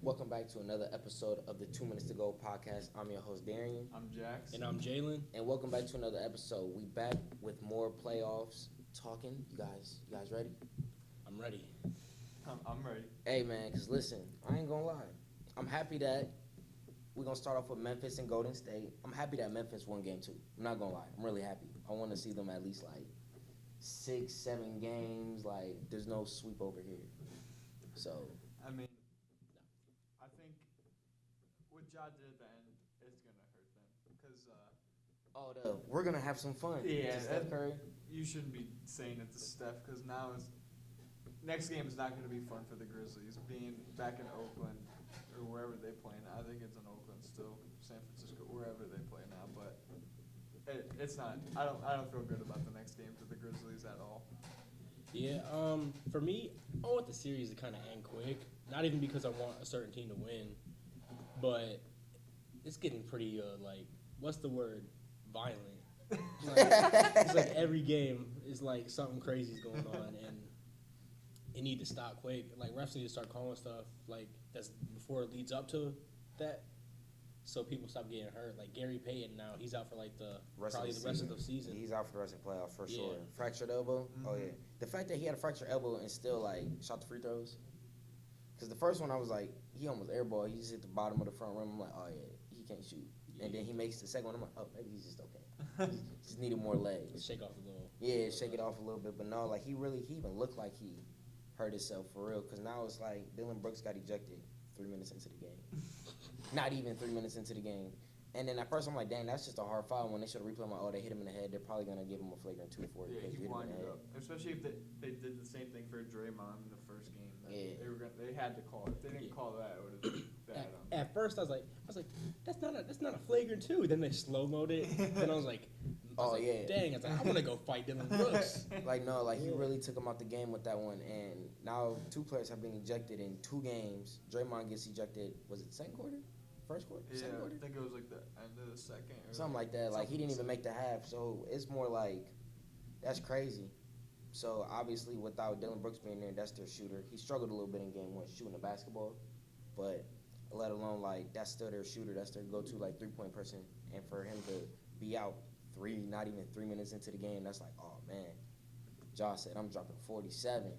Welcome back to another episode of the 2 Minutes to Go podcast. I'm your host, Darien. I'm Jax. And I'm Jalen. And welcome back to another episode. We back with more playoffs talking. You guys ready? I'm ready. I'm ready. Hey, man, because listen, I ain't going to lie. I'm happy that we're going to start off with Memphis and Golden State. I'm happy that Memphis won game 2. I'm not going to lie. I'm really happy. I want to see them at least, 6, 7 games. There's no sweep over here. So, I mean, I think what Ja did at the end is going to hurt them because we're going to have some fun. Yeah, Steph Curry. You shouldn't be saying it to Steph because next game is not going to be fun for the Grizzlies. Being back in Oakland or wherever they play now, I think it's in Oakland still, San Francisco, wherever they play now. But it's not. I don't feel good about the next game for the Grizzlies at all. Yeah, for me, I want the series to kind of end quick. Not even because I want a certain team to win, but it's getting pretty, what's the word? Violent. It's like every game is like something crazy is going on, and it need to stop quick. Like, refs need to start calling stuff, that's before it leads up to that, so people stop getting hurt. Like, Gary Payton now, he's out for, the rest of the season. He's out for the rest of the playoffs, for sure. Yeah. Fractured elbow? Mm-hmm. Oh, yeah. The fact that he had a fractured elbow and still, shot the free throws. Because the first one, I was like, he almost airball. He just hit the bottom of the front rim. I'm like, oh, yeah, he can't shoot. Yeah. And then he makes the second one. I'm like, oh, maybe he's just okay. He just needed more legs. Shake off a little. Yeah, shake it off a little bit. But no, he even looked like he hurt himself for real. Because now it's like Dillon Brooks got ejected 3 minutes into the game. Not even 3 minutes into the game. And then at first I'm like, dang, that's just a hard foul. When they should replay, I'm like, oh, they hit him in the head. They're probably going to give him a flagrant 2 for it. Yeah, because he you hit him in the winded head. up. Especially if they did the same thing for Draymond in the first game. Yeah. They had to call it. If they didn't call that, it would have been bad. At first, I was like, that's not a flagrant 2. Then they slow-moed it. Then I was like, yeah. dang, I was like, I'm gonna go fight Dillon Brooks. He really took him out the game with that one. And now 2 players have been ejected in 2 games. Draymond gets ejected, was it second quarter? First quarter? Yeah, Second quarter? I think it was the end of the second. Or Something like that. He didn't even make the half. So it's more that's crazy. So obviously without Dillon Brooks being there, that's their shooter. He struggled a little bit in game 1 shooting the basketball. But let alone that's still their shooter. That's their go-to 3-point person. And for him to be out not even 3 minutes into the game, that's oh man. Josh said, I'm dropping 47.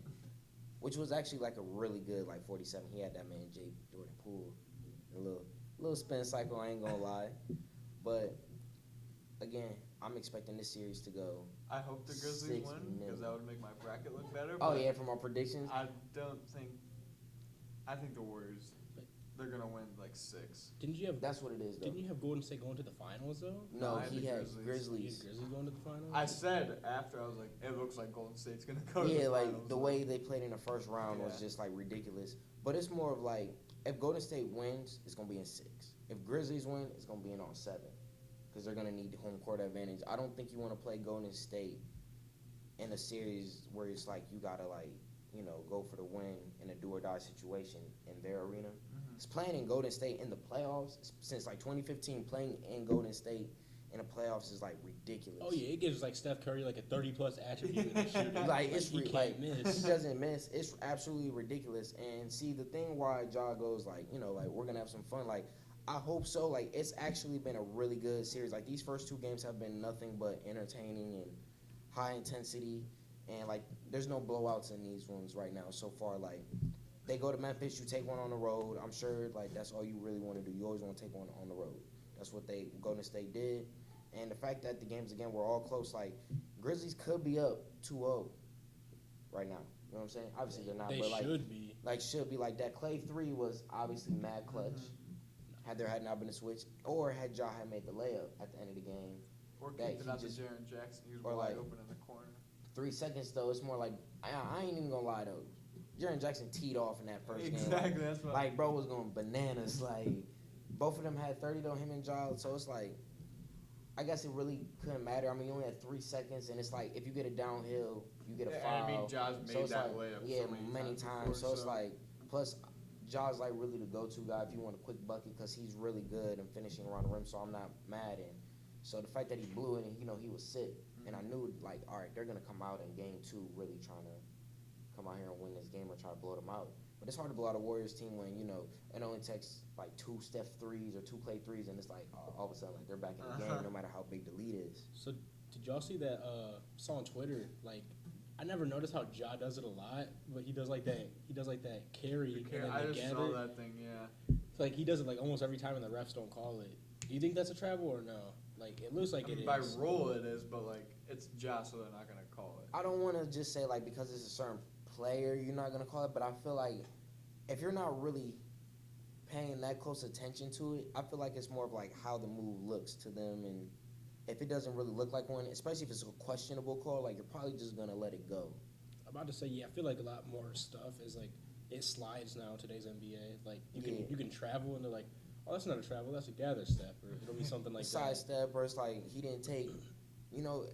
Which was actually a really good 47. He had that man Jordan Poole. A little spin cycle, I ain't gonna lie. But again, I'm expecting this series to go. I hope the Grizzlies 6 win because that would make my bracket look better. Oh yeah, from our predictions. I think the Warriors, they're gonna win 6. That's what it is, though. Didn't you have Golden State going to the finals though? No, I had he the had Grizzlies. Grizzlies. Grizzlies going to the finals? I said after I was like, it looks like Golden State's gonna go. Yeah, to the finals. the way they played in the first round was Yeah. just ridiculous. But it's more of if Golden State wins, it's gonna be in 6. If Grizzlies win, it's gonna be in on 7, because they're gonna need home court advantage. I don't think you want to play Golden State in a series where it's you gotta go for the win in a do or die situation in their arena. Mm-hmm. It's playing in Golden State in the playoffs since 2015. Playing in Golden State in the playoffs is ridiculous. Oh yeah, it gives Steph Curry a 30+ attribute in the shooting. He can't miss. He doesn't miss. It's absolutely ridiculous. And see, the thing why Ja goes we're gonna have some fun. I hope so. It's actually been a really good series. These first 2 games have been nothing but entertaining and high intensity. And there's no blowouts in these ones right now so far. They go to Memphis, you take one on the road. I'm sure that's all you really want to do. You always want to take one on the road. That's what Golden State did. And the fact that the games again were all close, Grizzlies could be up 2-0 right now. You know what I'm saying? Obviously they're not, They but should be. Should be that. Clay 3 was obviously mad clutch. Mm-hmm. Had there had not been a switch, or had Ja had made the layup at the end of the game. Or that kicked it he out to just- Jaren Jackson. He was or wide open in the corner. 3 seconds though, it's more I ain't even gonna lie though. Jaren Jackson teed off in that first game. Exactly, that's what. Bro was going bananas. Both of them had 30 though, him and Ja. So it's I guess it really couldn't matter. I mean, you only had 3 seconds, and it's if you get it downhill, you get a foul. I mean, Ja's made it's that layup. Yeah, so many times. Before, so it's plus Ja's really the go-to guy if you want a quick bucket because he's really good in finishing around the rim. So I'm not mad. And so the fact that he blew it and he was sick, and I knew all right, they're gonna come out in game 2 really trying to come out here and win this game or try to blow them out. But it's hard to blow out a Warriors team when, it only takes like 2 Steph threes or 2 Clay threes, and it's like all of a sudden like they're back in the game no matter how big the lead is. So did y'all see that? Saw on Twitter, like, I never noticed how Ja does it a lot, but he does like that. He does like that carry. And then I the just gather. saw that thing. Yeah. It's like he does it like almost every time, and the refs don't call it. Do you think that's a travel or no? Like it looks like it is. By rule it is, but like it's Ja, so they're not gonna call it. I don't want to just say like because it's a certain player you're not gonna call it, but I feel like if you're not really paying that close attention to it, I feel like it's more of like how the move looks to them, and if it doesn't really look like one, especially if it's a questionable call, like you're probably just gonna let it go. I'm about to say, yeah, I feel like a lot more stuff is like it slides now in today's NBA. Like you can travel and they're like, oh, that's not a travel, that's a gather step, or it'll be something like Side that. step, or it's like he didn't take.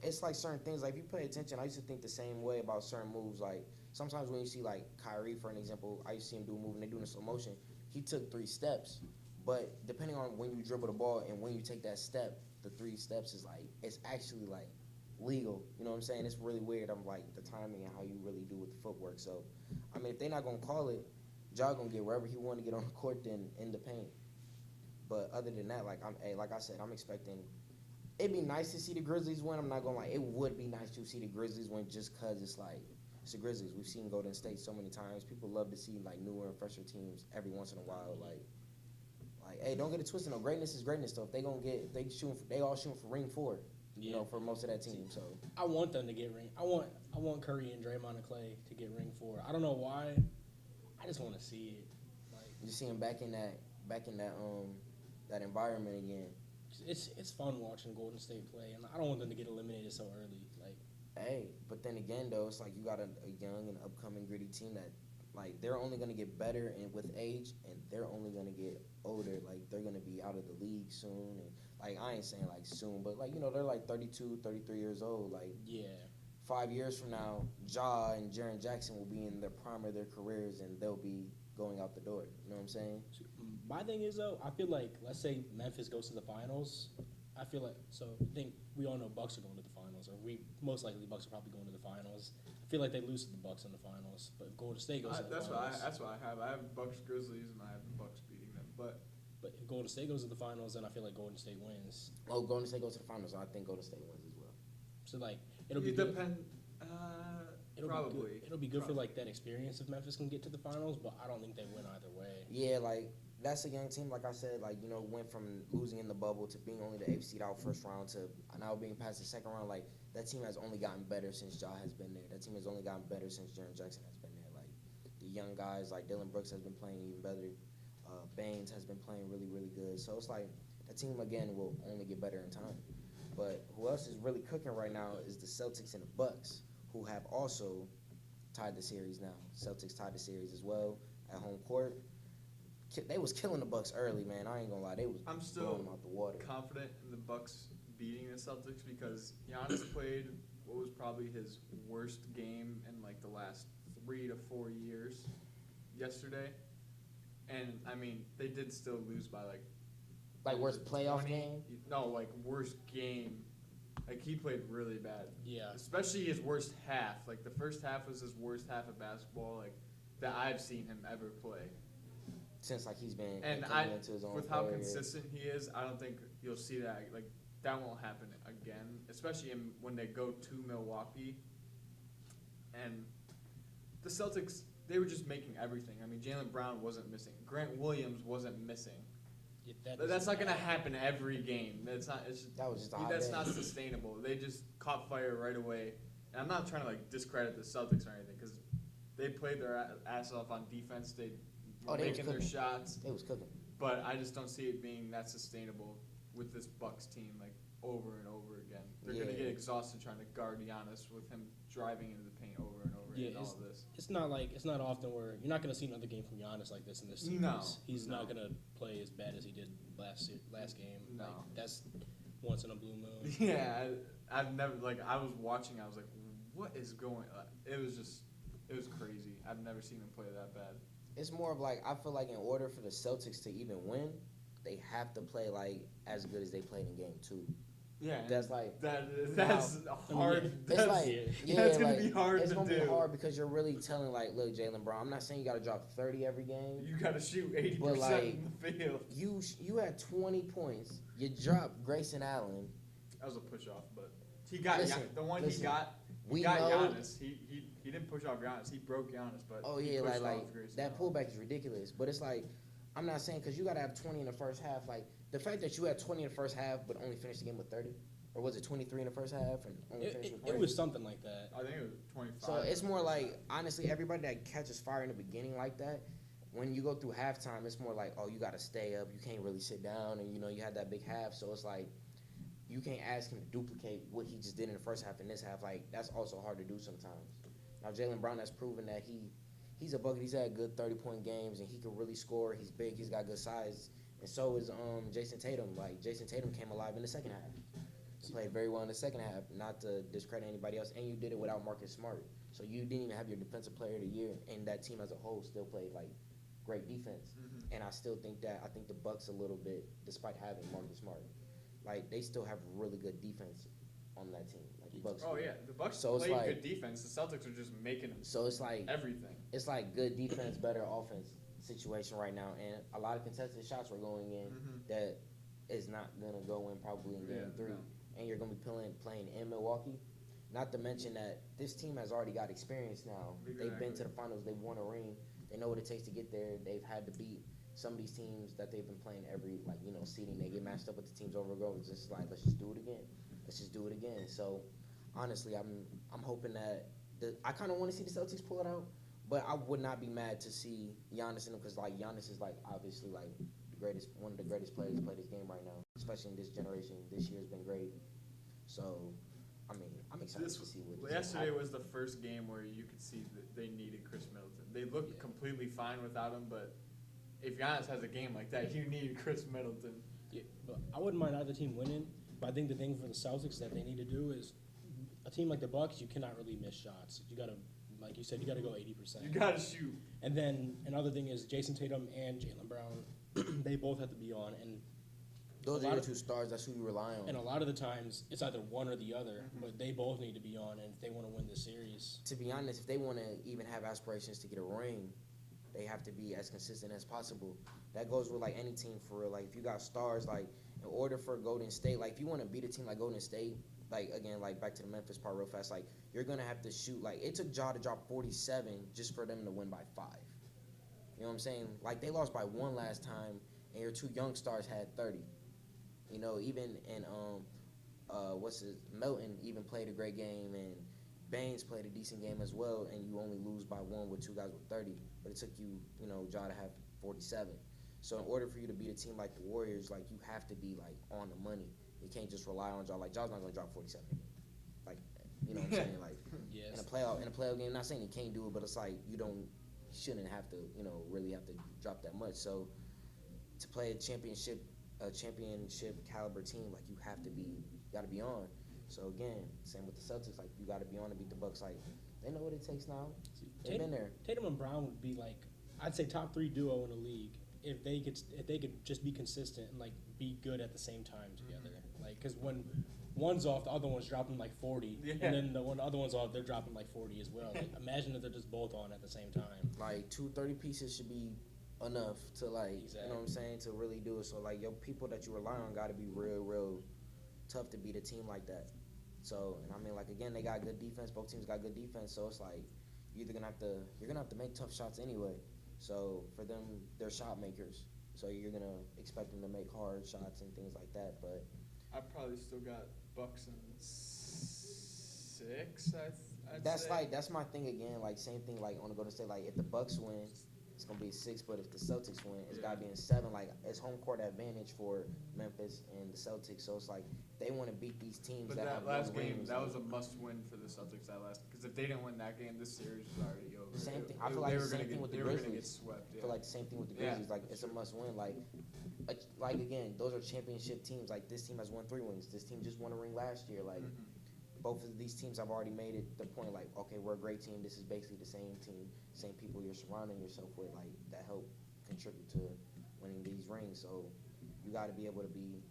It's like certain things. Like if you pay attention, I used to think the same way about certain moves. Like sometimes when you see like Kyrie, for an example, I used to see him do a move and they do it in slow motion. He took 3 steps, but depending on when you dribble the ball and when you take that step, the 3 steps is like it's actually like legal. You know what I'm saying? It's really weird. I'm like the timing and how you really do with the footwork. So, I mean, if they're not gonna call it, Ja gonna get wherever he want to get on the court than in the paint. But other than that, like I said, I'm expecting. It'd be nice to see the Grizzlies win. I'm not gonna lie. It would be nice to see the Grizzlies win just cause it's like it's the Grizzlies. We've seen Golden State so many times. People love to see like newer and fresher teams every once in a while. Like, hey, don't get it twisted. No, greatness is greatness. Though if they gonna get, they all shooting for ring 4. For most of that team. So I want them to get ring. I want Curry and Draymond and Clay to get ring 4. I don't know why. I just want to see it. Like you see them back in that that environment again. It's fun watching Golden State play, and I don't want them to get eliminated so early. Like, hey, but then again though, it's like you got a young and upcoming gritty team that like they're only gonna get better and with age, and they're only gonna get older. Like they're gonna be out of the league soon, and like I ain't saying like soon, but like they're like 32, 33 years old. Like 5 years from now, Ja and Jaren Jackson will be in the prime of their careers, and they'll be going out the door. You know what I'm saying? My thing is though, I feel like let's say Memphis goes to the finals. I feel like I think we all know Bucks are going to the finals, or we most likely Bucks are probably going to the finals. I feel like they lose to the Bucks in the finals, but if Golden State goes to the finals. That's what I have. I have Bucks Grizzlies, and I have the Bucks beating them. But if Golden State goes to the finals, then I feel like Golden State wins. Oh, Golden State goes to the finals. I think Golden State wins as well. So like it'll be good. Probably. It'll be good for like that experience if Memphis can get to the finals, but I don't think they win either way. Yeah, like that's a young team. Like I said, like went from losing in the bubble to being only the 8th seed out first round to now being past the second round. Like that team has only gotten better since Ja has been there. That team has only gotten better since Jaren Jackson has been there. Like the young guys, like Dylan Brooks has been playing even better. Baines has been playing really, really good. So it's like the team again will only get better in time. But who else is really cooking right now is the Celtics and the Bucks, who have also tied the series now. Celtics tied the series as well at home court. They was killing the Bucks early, man. I ain't gonna lie. They was blowing them out the water. Confident in the Bucks beating the Celtics because Giannis played what was probably his worst game in like the last 3 to 4 years yesterday. And I mean, they did still lose by like worst playoff 20? game? No, like worst game. Like he played really bad. Yeah. Especially his worst half. Like the first half was his worst half of basketball like that I've seen him ever play. Since like he's been into his own with how consistent he is, I don't think you'll see that like that won't happen again. Especially when they go to Milwaukee. And the Celtics, they were just making everything. I mean, Jalen Brown wasn't missing. Grant Williams wasn't missing. That's not going to happen every game. That's not. That was just a hot That's day. not sustainable. They just caught fire right away. And I'm not trying to like discredit the Celtics or anything because they played their ass off on defense. They were making their shots. They was cooking. But I just don't see it being that sustainable with this Bucks team like over and over again. They're going to get exhausted trying to guard Giannis with him driving into the paint over and over and all of this. It's not often where you're not going to see another game from Giannis like this in this series. No, he's not going to play as bad as he did last game. No, like, that's once in a blue moon. Yeah, I've never I was watching. I was like, what is going on? It was crazy. I've never seen him play that bad. It's more of like I feel like in order for the Celtics to even win, they have to play like as good as they played in Game 2. Yeah, That's like that's hard. it's like that's gonna like, be hard it's to gonna do. be hard because you're really telling like, look, Jalen Brown. I'm not saying you got to drop 30 every game. You gotta shoot 80% But, like, in the field. You had 20 points. You dropped Grayson Allen. That was a push off, but he got Listen, the one listen, he got. we He got know- Giannis. He didn't push off Giannis. He broke Giannis, but Oh he yeah, pushed like off Grayson that Allen. pullback is ridiculous. But it's like, I'm not saying because you got to have 20 in the first half. Like the fact that you had 20 in the first half but only finished the game with 30, or was it 23 in the first half and only finished with 30? It was something like that. I think it was 25. So it's more like, honestly, everybody that catches fire in the beginning like that, when you go through halftime, it's more like, oh, you got to stay up. You can't really sit down, and you had that big half. So it's like, you can't ask him to duplicate what he just did in the first half and this half. Like that's also hard to do sometimes. Now Jalen Brown has proven that he's a bucket. He's had good 30-point games, and he can really score. He's big. He's got good size, and so is Jason Tatum. Like Jason Tatum came alive in the second half. He played very well in the second half. Not to discredit anybody else, and you did it without Marcus Smart. So you didn't even have your defensive player of the year, and that team as a whole still played like great defense. Mhm. And I think the Bucks a little bit, despite having Marcus Smart, like they still have really good defense on that team. Like the Bucks. Oh do. yeah, the Bucks So it's played like- good defense. The Celtics are just making them So it's like everything. good defense, better offense situation right now, and a lot of contested shots were going in Mhm. that is not gonna go in probably in game Yeah, 3, no. and you're gonna be playing in Milwaukee. Not to mention that this team has already got experience now. They've been Exactly. to the finals. They've won a ring. They know what it takes to get there. They've had to beat some of these teams that they've been playing every seeding. They get matched up with the teams over and over. It's just like, let's just do it again. Let's just do it again. So honestly, I'm hoping that I kind of want to see the Celtics pull it out, but I would not be mad to see Giannis in them because like Giannis is like obviously like one of the greatest players to play this game right now, especially in this generation. This year's been great. So I mean, I'm excited to see what Yesterday was the first game where you could see that they needed Chris Middleton. They looked completely fine without him, but if Giannis has a game like that, you need Chris Middleton. Yeah, but I wouldn't mind either team winning. But I think the thing for the Celtics that they need to do is a team like the Bucks, you cannot really miss shots. You gotta, like you said, you gotta go 80%. You gotta shoot. And then another thing is Jason Tatum and Jalen Brown, they both have to be on. And those a are lot your of- two stars. That's who you rely on. And a lot of the times, it's either one or the other, but they both need to be on, and if they want to win the series. To be honest, if they want to even have aspirations to get a ring, they have to be as consistent as possible. That goes with like any team for real. Like if you got stars, like in order for Golden State, like if you want to beat a team like Golden State, like again, like back to the Memphis part real fast, like you're gonna have to shoot. Like it took Ja to drop 47 just for them to win by 5. You know what I'm saying? Like they lost by 1 last time, and your two young stars had 30. Even in Melton even played a great game, and Baines played a decent game as well, and you only lose by 1 with 2 guys with 30. But it took you, Ja to have 47. So in order for you to beat a team like the Warriors, like you have to be like on the money. You can't just rely on Ja. Like Ja's not gonna drop 47 again. Like, you know what I'm saying? Like Yes. in a playoff game, not saying he can't do it, but it's like you shouldn't have to, really have to drop that much. So to play a championship caliber team, like you gotta be on. So again, same with the Celtics, like you gotta be on to beat the Bucks. Like they know what it takes now. They've been there. Tatum and Brown would be like, I'd say top 3 duo in the league if they could just be consistent and like be good at the same time together. Like, because when one's off, the other one's dropping like 40, Yeah. and then when the other one's off, they're dropping like 40 as well. Like, imagine if they're just both on at the same time. Like 2 30 pieces should be enough to like, you know Exactly. what I'm saying, to really do it. So like your people that you rely on gotta be real tough to beat a team like that. So, and I mean, like again, they got good defense. Both teams got good defense. So it's like you're gonna have to make tough shots anyway. So for them, they're shot makers. So you're gonna expect them to make hard shots and things like that. But I probably still got Bucks in 6. that's say. that's my thing again. Like same thing. Like on the Golden State. Like if the Bucks win, it's gonna be 6. But if the Celtics win, it's gotta be in 7. Like it's home court advantage for Memphis and the Celtics. So it's like they want to beat these teams But that that have last won game, rings. that was a must-win for the Celtics. Because if they didn't win that game, this series was already over. The same thing. I They- feel they like were the same gonna thing get- with the they were gonna Grizzlies. get swept. I Yeah. feel like the same thing with the Yeah, Grizzlies. Like that's it's a must win. Like again, those are championship teams. Like this team has won 3 rings. This team just won a ring last year. Like both of these teams have already made it the point. Like okay, we're a great team. This is basically the same team, same people you're surrounding yourself with. Like that help contribute to winning these rings. So you got to be able to be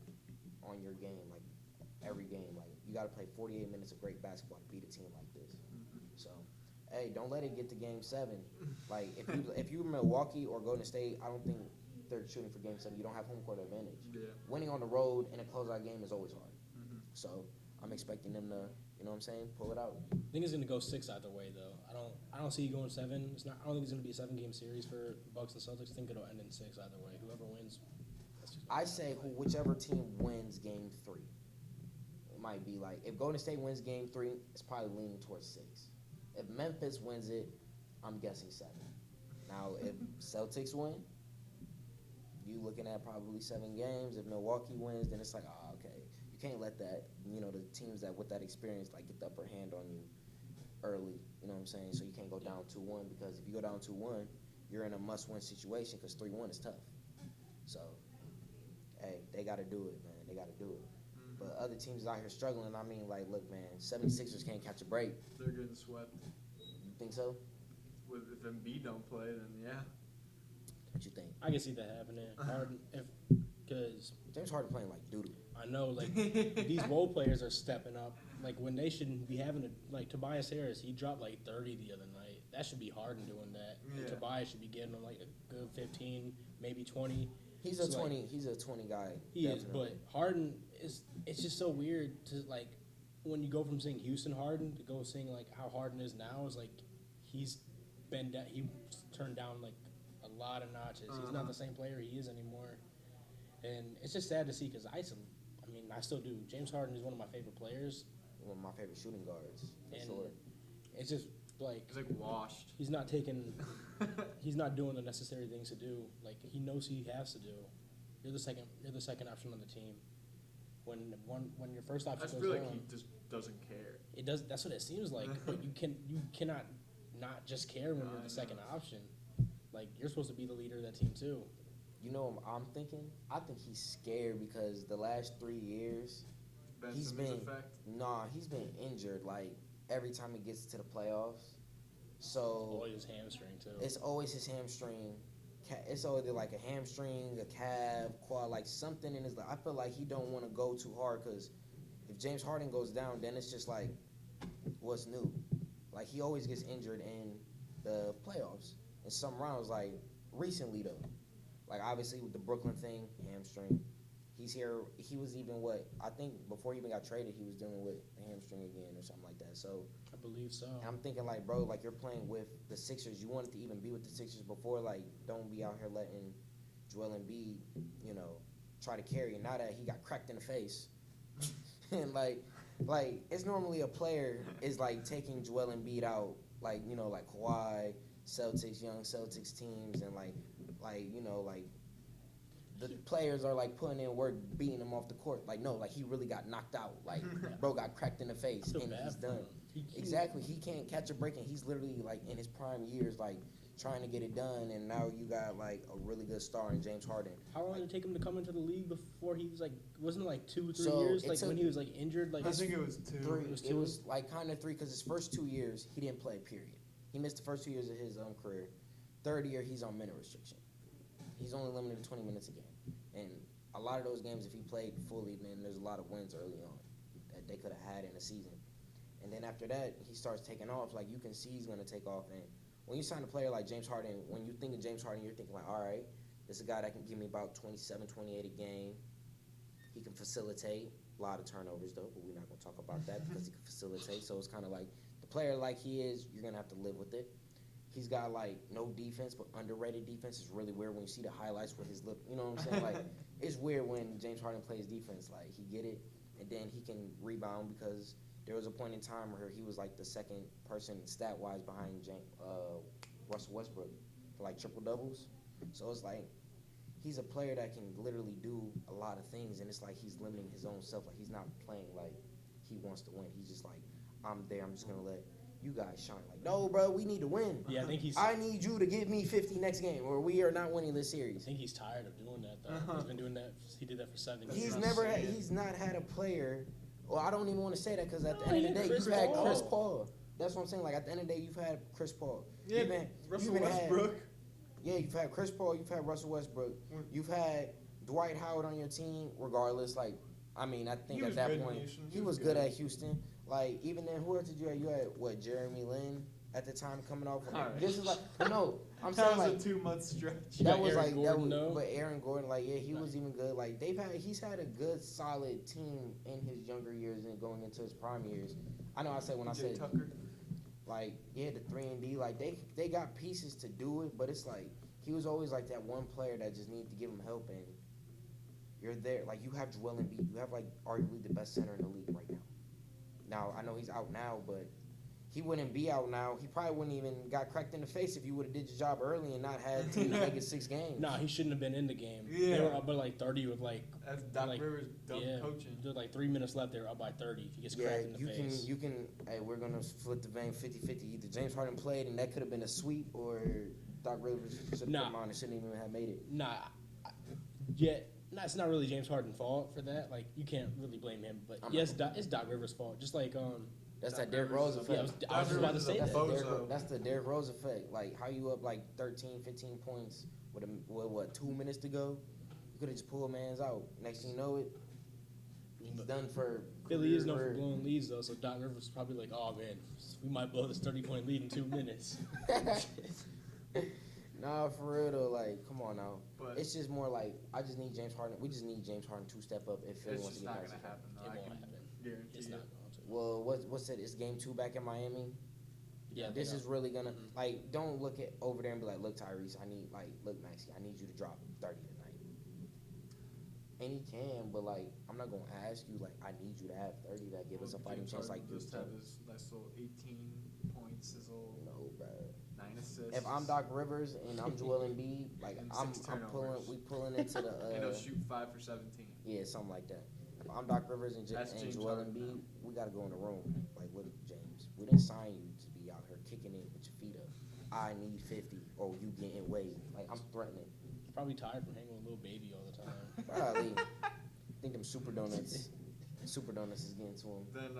on your game like every game. Like, you got to play 48 minutes of great basketball to beat a team like this. So, hey, don't let it get to Game 7. Like, if you're Milwaukee or Golden State, I don't think they're shooting for Game 7. You don't have home court advantage. Yeah. Winning on the road in a closeout game is always hard. So, I'm expecting them to, you know what I'm saying, pull it out. I think it's gonna go 6 either way though. I don't see you going 7. It's not. I don't think it's gonna be a 7-game series for Bucks and Celtics. I think it'll end in 6 either way. Whoever wins. That's just I say whichever team wins Game 3. It might be like, if Golden State wins Game 3, it's probably leaning towards 6. If Memphis wins it, I'm guessing 7. Now, if Celtics win, you looking at probably 7 games. If Milwaukee wins, then it's like, okay. You can't let that, the teams that with that experience, like, get the upper hand on you early, you know what I'm saying? So you can't go down 2-1, because if you go down 2-1, you're in a must-win situation, because 3-1 is tough. So, hey, they got to do it, man. They got to do it. But other teams out here struggling. I mean, like, look, man, 76ers can't catch a break. They're getting swept. You think so? If Embiid don't play, then yeah. What you think? I can see that happening. Harden, because James Harden playing like doo-doo. I know, like, these role players are stepping up. Like, when they shouldn't be having like, Tobias Harris, he dropped, like, 30 the other night. That should be Harden doing that. Yeah. And Tobias should be getting him, like, a good 15, maybe 20. He's So, a 20. like, He's a 20 guy. He is, definitely. but Harden it's just so weird to, like, when you go from seeing Houston Harden to go seeing, like, how Harden is now is, like, he's turned down, like, a lot of notches. He's not the same player he is anymore. And it's just sad to see, because I still do. James Harden is one of my favorite players. One of my favorite shooting guards, for And sure. it's just, like, He's like washed. he's not doing the necessary things to do. Like, he knows he has to do. You're the second option on the team. When your first I option just goes feel like down, he just doesn't care. it does. That's what it seems like. But you cannot not just care when you're the second option. Like, you're supposed to be the leader of that team too. You know what I'm thinking? I think he's scared because the last 3 years, Ben he's Simmons been effect. he's been injured like every time he gets to the playoffs. So Always his hamstring too. it's always his hamstring. It's either like a hamstring, a calf, quad, like something in his. I feel like he don't want to go too hard, because if James Harden goes down, then it's just like, what's new? Like, he always gets injured in the playoffs in some rounds. Like, recently though, like, obviously with the Brooklyn thing, hamstring. He's here. He was even I think before he even got traded, he was dealing with a hamstring again or something like that. So I believe so. and I'm thinking, like, bro, like, you're playing with the Sixers. You wanted to even be with the Sixers before. Like, don't be out here letting Joel Embiid, try to carry. Now that he got cracked in the face, and like it's normally a player is like taking Joel Embiid out, like Kawhi, Celtics, young Celtics teams, and like the players are like putting in work, beating him off the court. Like, no, like, he really got knocked out. Like, bro got cracked in the face, Feel and bad he's for done. him. Exactly, he can't catch a break, and he's literally like in his prime years, like trying to get it done. And now you got like a really good star in James Harden. How long did it take him to come into the league before he was like? Wasn't it like 2-3 So, years? it Like, took- when he was like injured, like I think it was 2. 3. It was It two? was like kind of 3, because his first 2 years he didn't play. Period. He missed the first 2 years of his career. Third year he's on minute restriction. He's only limited to 20 minutes a game, and a lot of those games, if he played fully, then there's a lot of wins early on that they could have had in a season. And then after that, he starts taking off. Like, you can see he's going to take off. And when you sign a player like James Harden, when you think of James Harden, you're thinking like, all right, this is a guy that can give me about 27, 28 a game. He can facilitate. A lot of turnovers, though, but we're not going to talk about that because he can facilitate. So it's kind of like the player like he is, you're going to have to live with it. He's got, like, no defense, but underrated defense. Is really weird when you see the highlights with his lip. You know what I'm saying? Like, it's weird when James Harden plays defense. Like, he get it, and then he can rebound, because there was a point in time where he was, like, the second person stat-wise behind Russell Westbrook for, like, triple-doubles. So it's like he's a player that can literally do a lot of things, and it's like he's limiting his own self. Like, he's not playing like he wants to win. He's just like, I'm there. I'm just going to let you guys shine. Like, no, bro, we need to win. Yeah, I think I need you to give me 50 next game, or we are not winning this I series. think he's tired of doing that though. He's been doing that. He did that for 7 years. He's not had a player. Well, I don't even want to say that, because at the No, end of the day, Chris you've had Paul. Chris Paul. That's what I'm saying. Like, at the end of the day, you've had Chris Paul. Yeah, Russell Westbrook. You've had Chris Paul. You've had Russell Westbrook. You've had Dwight Howard on your team. Regardless, like, I mean, I think He at was that good in point Houston. he was good at Houston. Like even then, who else did you have? You had what, Jeremy Lin at the time coming off. All right. This is like, but no, I'm That saying was like a 2-month stretch. You that got was Aaron like Gordon, that was, though. but Aaron Gordon, like yeah, he Right. was even good. Like he's had a good solid team in his younger years and going into his prime years. I know I said when I PJ said Tucker. like yeah, the 3-and-D, like they got pieces to do it, but it's like he was always like that one player that just needed to give him help, and you're there. Like you have Joel Embiid, you have like arguably the best center in the league right now. Now I know he's out now, but he wouldn't be out now. He probably wouldn't even got cracked in the face if you would have did your job early and not had to make it 6 games. Nah, he shouldn't have been in the game. Yeah. They were up by like 30 with like That's Doc like, Rivers' dumb coaching. With like 3 minutes left. They were up by 30. If he gets Yeah, cracked in the you face. can. Hey, we're gonna flip the vein 50-50. Either James Harden played and that could have been a sweep, or Doc Rivers should have Nah. come on and shouldn't even have made it. It's not really James Harden's fault for that. Like you can't really blame him. But yes, it's Doc Rivers' fault. Just like That's Doc that Derrick Rivers Rose is effect. I was just about to say That's, that. that's the Derrick Rose effect. Like how you up like 13, 15 points with what 2 minutes to go? You could have just pulled man's out. Next thing you know it, he's done for. Philly is known for career. blowing leads though, so Doc Rivers is probably like, oh man, we might blow this 30-point lead in 2 minutes. Nah, for real though. Like, come on now. But It's just more like I just need James Harden. We just need James Harden to step up if Philly it's wants just to get not past gonna it. happen. It Though. I won't can happen. guarantee It's you. not going to. Well, what's it? It's game 2 back in Miami. Yeah, This is really gonna Mhm. like. Don't look at over there and be like, look, Tyrese, look, Maxie, I need you to drop 30 tonight. And he can, but like, I'm not gonna ask you like, I need you to have 30 that give us a fighting James chance like Harden you. just have his nice little 18 points, his little No, bro. 9 assists. If I'm Doc Rivers and I'm Joel Embiid, like And I'm 6 pulling, we pulling into the and he'll shoot 5 for 17. yeah, something like that. If I'm Doc Rivers and, That's and James Joel Harden Embiid, now. we gotta go in the room. Like, look, James, we didn't sign you to be out here kicking it with your feet up. I need 50, or you getting weighed. Like I'm threatening. He's probably tired from hanging with little baby all the time. Probably. I think them super donuts is getting to him. Then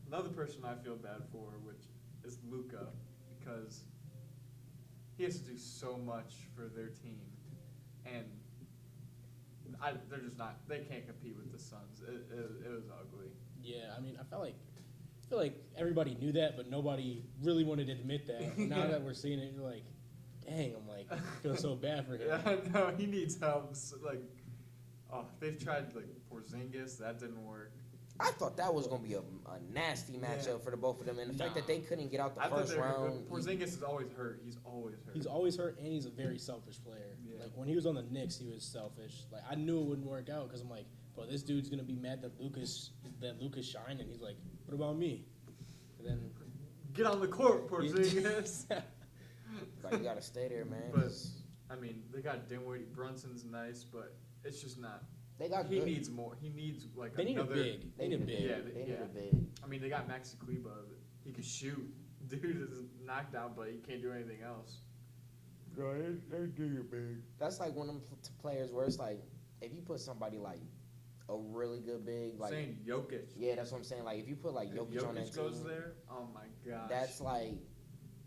another person I feel bad for, which is Luka, because he has to do so much for their team, and they're just not. They can't compete with the Suns. It was ugly. Yeah, I mean, I feel like everybody knew that, but nobody really wanted to admit that. Now Yeah. that we're seeing it, you're like, dang, I'm like, I feel so bad for him. Yeah, no, he needs help. So, like, they've tried like Porzingis, that didn't work. I thought that was gonna be a nasty matchup Yeah. for the both of them, and the fact that they couldn't get out the I thought first they were round. good. Porzingis is always hurt. He's always hurt. He's always hurt, and he's a very selfish player. Yeah. Like when he was on the Knicks, he was selfish. Like I knew it wouldn't work out because I'm like, bro, this dude's gonna be mad that Lucas shined, and he's like, what about me? And then Get on the court, Porzingis. Like, you gotta stay there, man. But 'cause I mean, they got Dinwiddie. Brunson's nice, but it's just not. they got He good. needs more. He needs like they need another. a big. They need a big. Yeah, They need yeah. a big. I mean, they got Maxi Kleba. He can shoot. Dude is knocked out, but he can't do anything else. That's like one of them players where it's like, if you put somebody like a really good big, like Saying Jokic. yeah, that's what I'm saying. Like if you put like If Jokic on that Jokic goes team, there, oh my gosh. that's like,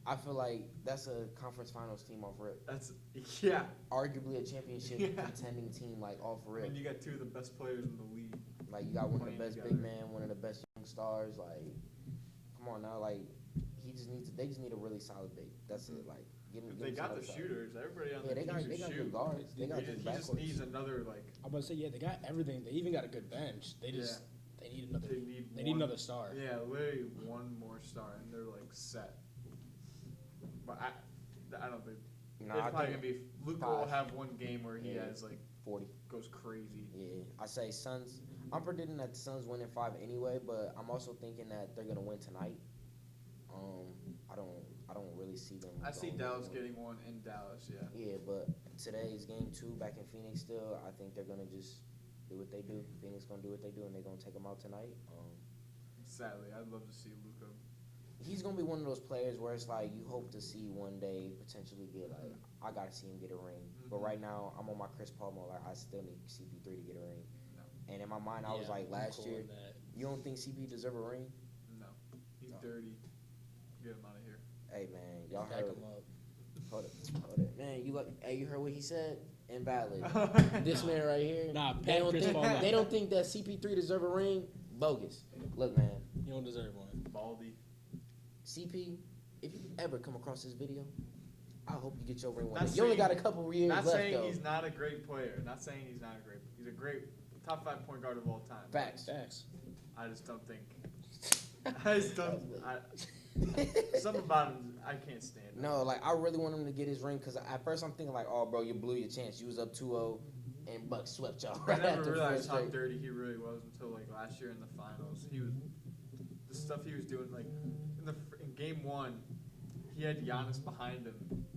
I feel like that's a conference finals team off rip. That's yeah. Arguably a championship Yeah. contending team like off I rip. mean, you got two of the best players in the league. Like you got one of the playing best together. big men, one of the best young stars. Like, come on now, like they just need a really solid big. That's it. Like, If they got the shooters, everybody on Yeah, the they team got should shoot. good guards. They got good He just backcourts. needs another like. I'm about to say, yeah, they got everything. They even got a good bench. They just they need another. They They need one- another star. Yeah, literally one more star, and they're like set. But I don't think Nah, it's I probably think gonna be. Luka will 5. have one game where he Yeah. has like 40. goes crazy. Yeah, I say Suns. I'm predicting that the Suns win in 5 anyway, but I'm also thinking that they're gonna win tonight. I don't really see them. I see going Dallas one. getting one in Dallas. Yeah. Yeah, but today's game 2 back in Phoenix. Still, I think they're gonna just do what they do. Phoenix gonna do what they do, and they're gonna take them out tonight. Sadly, I'd love to see Luka. He's gonna be one of those players where it's like you hope to see one day potentially get like I gotta see him get a ring. But Mhm. right now I'm on my Chris Paul mode. Like I still need CP3 to get a ring. No. And in my mind I was Yeah, like I'm last cool year, with that. you don't think CP deserve a ring? No, he's No. dirty. Get him out of here. Hey man, y'all Back heard? him up. Hold it, man. You heard what he said? invalid. This man right here, Nah, they Pat don't Chris think Paul. they don't think that CP3 deserve a ring. Bogus. Look, man, You don't deserve one. Baldy. CP, if you ever come across this video, I hope you get your ring one. Not You only saying- got a couple years Not left, saying though. he's not a great player. Not saying he's not a great. He's a great top 5 point guard of all time. Facts. I just don't think. I just don't. Something about him I can't stand. No, like I really want him to get his ring because at first I'm thinking like, oh, bro, you blew your chance. You was up 2-0, and Bucks swept y'all. I Right never after realized how first straight. dirty he really was until like last year in the finals. He was the stuff he was doing like in game 1. He had Giannis behind him,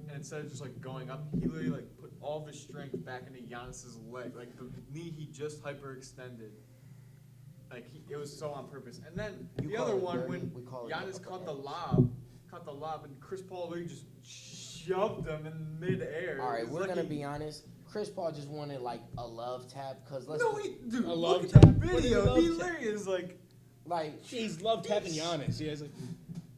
and instead of just like going up, he literally like put all of his strength back into Giannis's leg, like the knee he just hyperextended. Like it was so on purpose. And then You the call other it one dirty, when we call it Giannis upper caught the edge. lob, and Chris Paul literally just shoved him in midair. All right, It was we're like gonna he- be honest. Chris Paul just wanted like a love tap because let's No, dude, A look love at tap? the What is a video. love He tap? literally is like. like He's love tapping Giannis. Yeah, it's like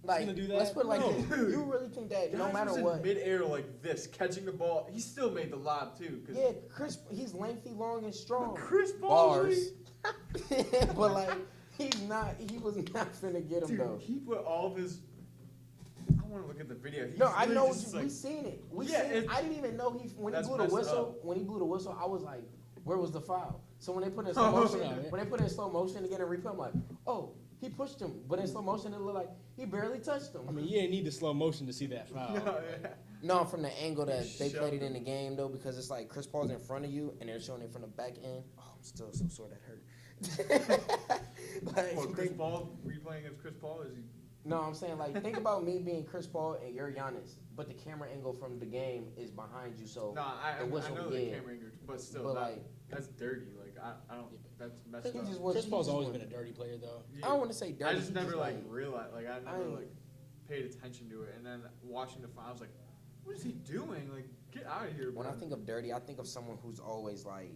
like gonna do let's that? put it like No. this. You really think that no Giannis matter was in what? midair like this, catching the ball. He still made the lob too. 'Cause Yeah, Chris, he's lengthy, long, and strong. Chris Paul, Bars. But like he's not. He was not finna get him dude, though. he put all of his. I want to look at the video. He's No, I literally know just, we like, seen it. We Yeah, seen it. I didn't even know when he That's blew the messed whistle. up. When he blew the whistle, I was like, "Where was the foul?" So when they put it in Oh, slow motion, yeah. when they put it in slow motion to get a replay, I'm like, "Oh, he pushed him." But in slow motion, it looked like he barely touched him. I mean, you didn't need the slow motion to see that foul. No, yeah. No, from the angle that they Shoved played it in him. the game though, because it's like Chris Paul's in front of you and they're showing it from the back end. Oh, I'm still so sore that hurt. Like, What, Chris think- Paul replaying against Chris Paul? Is he? No, I'm saying like think about me being Chris Paul and you're Giannis, but the camera angle from the game is behind you, so No, I whistle, know the yeah. camera angle, but still, But, that, like- that's dirty. Like I don't. That's messed He up. just was- Chris Paul's just always was- been a dirty player, though. Yeah. I don't want to say dirty. I just he never like like realized. Like I never ain't- like paid attention to it, and then watching the final, I was like, "What is he doing? Like, get out of here!" when bro. I think of dirty, I think of someone who's always like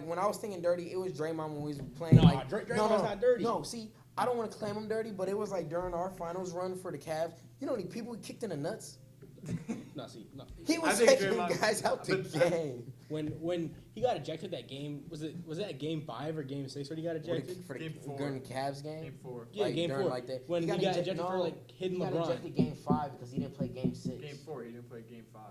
when I was thinking dirty, it was Draymond when we was playing. Nah, like Draymond's not dirty. No, see, I don't want to claim him dirty, but it was like during our finals run for the Cavs. You know, the people we kicked in the nuts. No. He I was think taking Draymond- guys out the but- game. When he got ejected that game, was that game 5 or game 6 when he got ejected? For the, Game 4. during the Cavs game. Game 4. Yeah, like, game during, 4. like, that. When he got ejected for no, like hitting he got LeBron. ejected game 5 because he didn't play game 6. Game 4. He didn't play Game 5.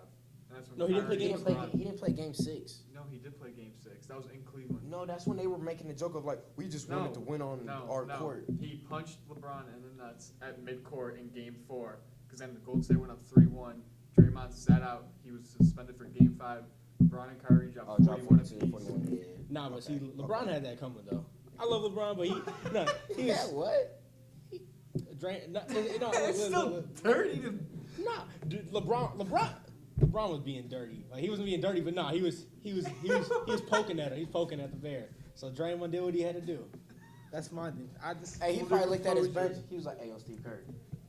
That's when No, he didn't play Kyrie He game didn't and play. LeBron- He didn't play game 6. No, he did play Game 6. That was in Cleveland. No, that's when they were making the joke of like we just wanted to win on our court. He punched LeBron in the nuts at midcourt in Game 4 because then the Golden State went up 3-1. Draymond sat out. He was suspended for Game 5. LeBron and Kyrie dropped Oh, drop 41 42, apiece. 41. Yeah. Nah, but see, Okay. LeBron had that coming though. I love LeBron, but he Yeah, was what? It's still dirty to. Nah, dude, LeBron was being dirty. Like he wasn't being dirty, but nah, he was poking at her. He's poking at the bear. So Draymond did what he had to do. That's my thing. I just Hey, he probably looked at his bench. He was like, "Hey, yo, Steve Kerr,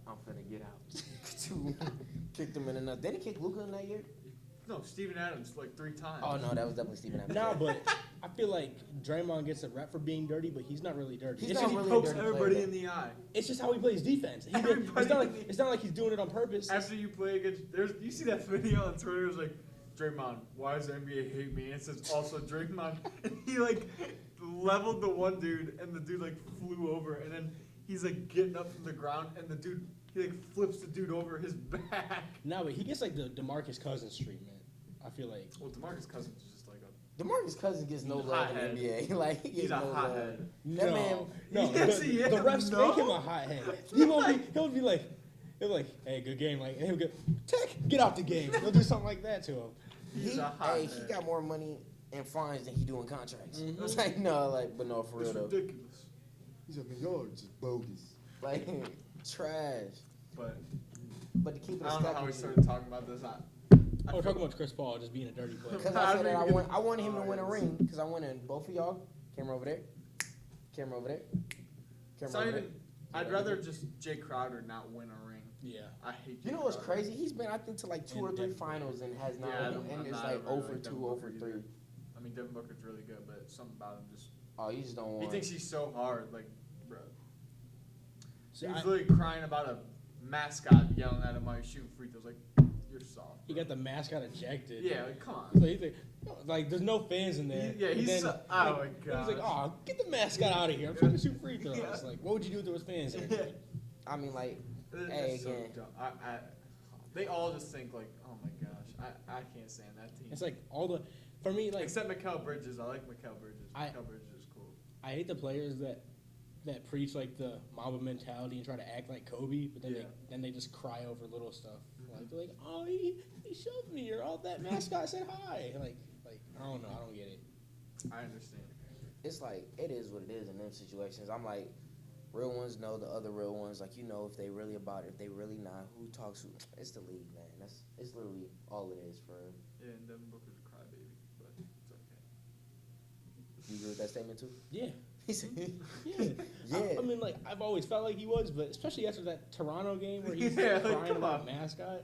I'm finna get out." Kicked him in the nuts. Did he kick Luka in that year? No, Steven Adams like 3 times. Oh no, that was definitely Steven Adams. Nah, but I feel like Draymond gets a rep for being dirty, but he's not really dirty. He's It's not just, really He pokes a dirty everybody player, in the eye. it's just how he plays defense. It's not like he's doing it on purpose. After you play against, you see that video on Twitter? It was like, Draymond, why does the NBA hate me? And it says also Draymond, and he like leveled the one dude, and the dude like flew over, and then he's like getting up from the ground, and the dude he like flips the dude over his back. No, but he gets like the DeMarcus Cousins treatment. I feel like. Well, DeMarcus Cousins is just like a. DeMarcus Cousins gets no He's a love in hothead. the NBA. Like he He's gets a no love. hothead. That man. No, Yes, the, he is. the refs No. make him a hothead. He'll be like, hey, good game. Like, and he'll go, get out the game. He'll do something like that to him. He's He, a hey, hothead. he got more money and fines than he do in contracts. Mhm. It's like but no, for It's real though. ridiculous. He's like, y'all are just bogus. Like trash. But But to keep it I a don't know step how we with you- started talking about this. Oh, we're talking about Chris Paul just being a dirty player. Because I said that I wanted him to win a ring because I wanted both of y'all. Camera over there. Camera over there. It's Camera not over there. even, I'd rather just Jay Crowder not win a ring. Yeah. I hate. You Jay know what's Crowder. crazy? He's been, I think, to like 2 or 3 finals and has not. Yeah, and it's not like really 0 for like 2, Devin 0 Booker for either. 3. I mean, Devin Booker's really good, but something about him just. Oh, you just don't want. He thinks he's so hard, like, bro. See, He was I- literally crying about a mascot yelling at him while he's shooting free throws. Like, you're you're soft. He bro. got the mascot ejected. Yeah, like, come on. So he's like, there's no fans in there. Yeah, And he's then, so, oh my He's god. like, oh, get the mascot out of here. I'm trying to shoot free throws. Yeah. Like, what would you do if there was fans there? I mean, like, That's hey, so again. dumb. They all just think like, oh my gosh, I can't stand that team. It's like for me, like, Except Mikal Bridges. I like Mikal Bridges. I- Mikal Bridges is cool. I hate the players that preach like the Mamba mentality and try to act like Kobe, but then they just cry over little stuff. Mhm. Like they're like, oh, he shoved me, or oh, that mascot said hi. Like I don't know, I don't get it. I understand. It's like, it is what it is in them situations. I'm like, real ones know the other real ones. Like, you know, if they really about it, if they really not, who talks who. It's the league, man. It's literally all it is for real. Yeah, and Devin Booker's a crybaby, but it's okay. You agree with that statement too? Yeah, He said, yeah. yeah. I mean, like I've always felt like he was, but especially after that Toronto game where he's Yeah, like, crying come about on. mascot.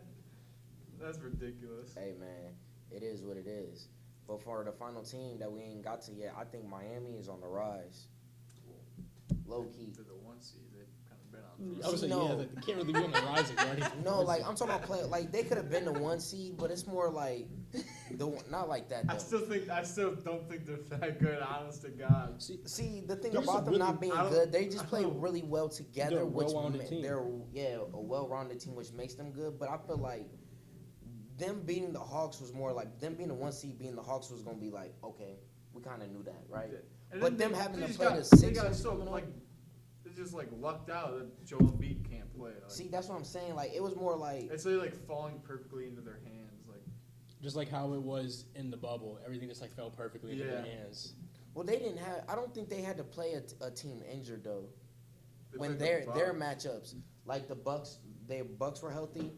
That's ridiculous. Hey, man, it is what it is. But for the final team that we ain't got to yet, I think Miami is on the rise. Low key. They're the one seed. They've kind of been on. I would say, No. yeah, like, they can't really be on the rise already. No, like I'm talking about play. Like they could have been the one seed, but it's more like not like that I though. still don't think they're that good. Honest to God. See, the thing They're just about a them really- not being I don't- good, they just I play don't- really well together, They're a which well-rounded team. they're a well-rounded team, which makes them good. But I feel like them beating the Hawks was more like them being the one seed, being the Hawks was gonna be like, okay, we kind of knew that, right? And But then them having to just play got, the they got Sixers so coming up. like they just like lucked out that Joel Embiid can't play. Like, See, that's what I'm saying. Like it was more like it's really like falling perfectly into their hands. Like Just like how it was in the bubble, everything just like fell perfectly into their Yeah. hands. well, they didn't have. I don't think they had to play a team injured though. they When played the their Bucks. matchups, like the Bucks were healthy,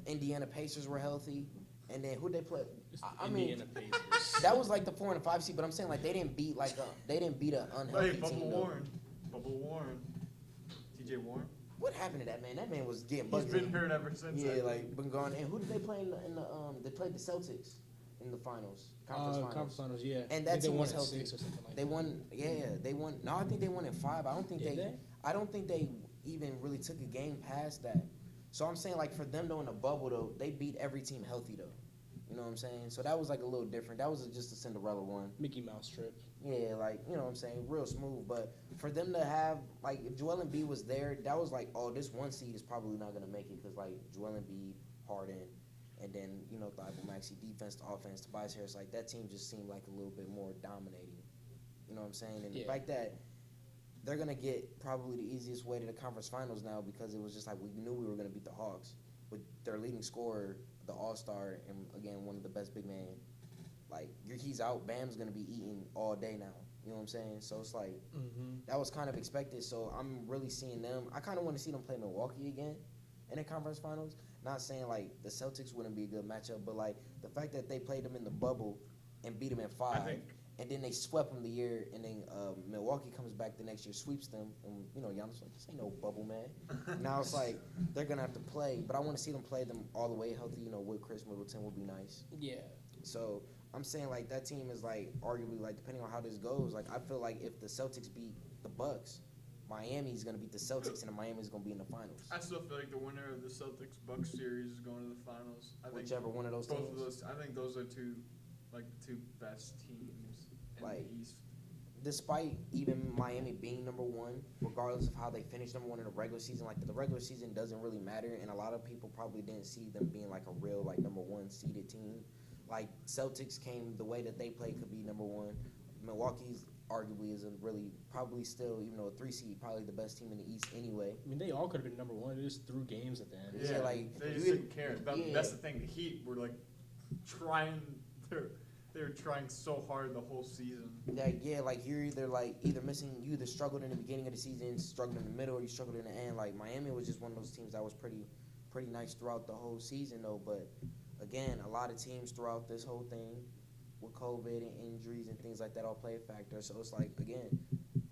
Indiana Pacers were healthy, and then who they play? Just I mean, Indiana Pacers. that was like the 4 and 5 seed, but I'm saying like they didn't beat an unhealthy Hey, team. Though. Bubba Warren, T.J. Warren. What happened to that man? That man was getting He's buzzed. been hurt ever since. I Yeah, think. like been gone. And who did they play in the They played the Celtics in the finals, Conference finals, yeah. And I that think they team won was at healthy. 6 or something like They that. won. Yeah, they won. No, I think they won in 5. I don't think Did they? I don't think they even really took a game past that. So I'm saying like for them though in the bubble though, they beat every team healthy though. You know what I'm saying? So that was like a little different. That was just a Cinderella one. Mickey Mouse trip. Yeah, like you know what I'm saying, real smooth. But for them to have like if Joel Embiid was there, that was like, oh, this one seed is probably not gonna make it because like Joel Embiid, Harden, and then you know Thibault Maxey, defense to offense, Tobias Harris, like that team just seemed like a little bit more dominating. You know what I'm saying? And the Yeah. fact that they're gonna get probably the easiest way to the conference finals now because it was just like we knew we were gonna beat the Hawks with their leading scorer, the All-Star, and again one of the best big men. Like he's out, Bam's gonna be eating all day now. You know what I'm saying? So it's like Mm-hmm. that was kind of expected. So I'm really seeing them. I kind of want to see them play Milwaukee again in the conference finals. Not saying like the Celtics wouldn't be a good matchup, but like the fact that they played them in the bubble and beat them in 5, think- and then they swept them the year, and then Milwaukee comes back the next year, sweeps them, and you know Giannis like this ain't no bubble, man. Now it's like they're gonna have to play, but I want to see them play them all the way healthy. You know, with Chris Middleton would be nice. Yeah. So I'm saying like that team is like arguably like depending on how this goes, like I feel like if the Celtics beat the Bucks, Miami's gonna beat the Celtics and Miami's gonna be in the finals. I still feel like the winner of the Celtics Bucks series is going to the finals. I think Whichever one of those both teams. of those. I think those are the two best teams in Like, the East. Despite even Miami being number 1, regardless of how they finish number 1 in the regular season, like the regular season doesn't really matter, and a lot of people probably didn't see them being like a real like number 1 seeded team. Like Celtics came the way that they played could be number 1. Milwaukee's arguably is a really probably still even though a 3 seed probably the best team in the East anyway. I mean, they all could have been number one. They just threw games at the end. Yeah, like, they just you- didn't care. yeah. That's the thing. The Heat were like trying. They were trying so hard the whole season. Like you're either missing, you either struggled in the beginning of the season, struggled in the middle, or you struggled in the end. Like Miami was just one of those teams that was pretty nice throughout the whole season though. But again, a lot of teams throughout this whole thing with COVID and injuries and things like that all play a factor. So it's like again,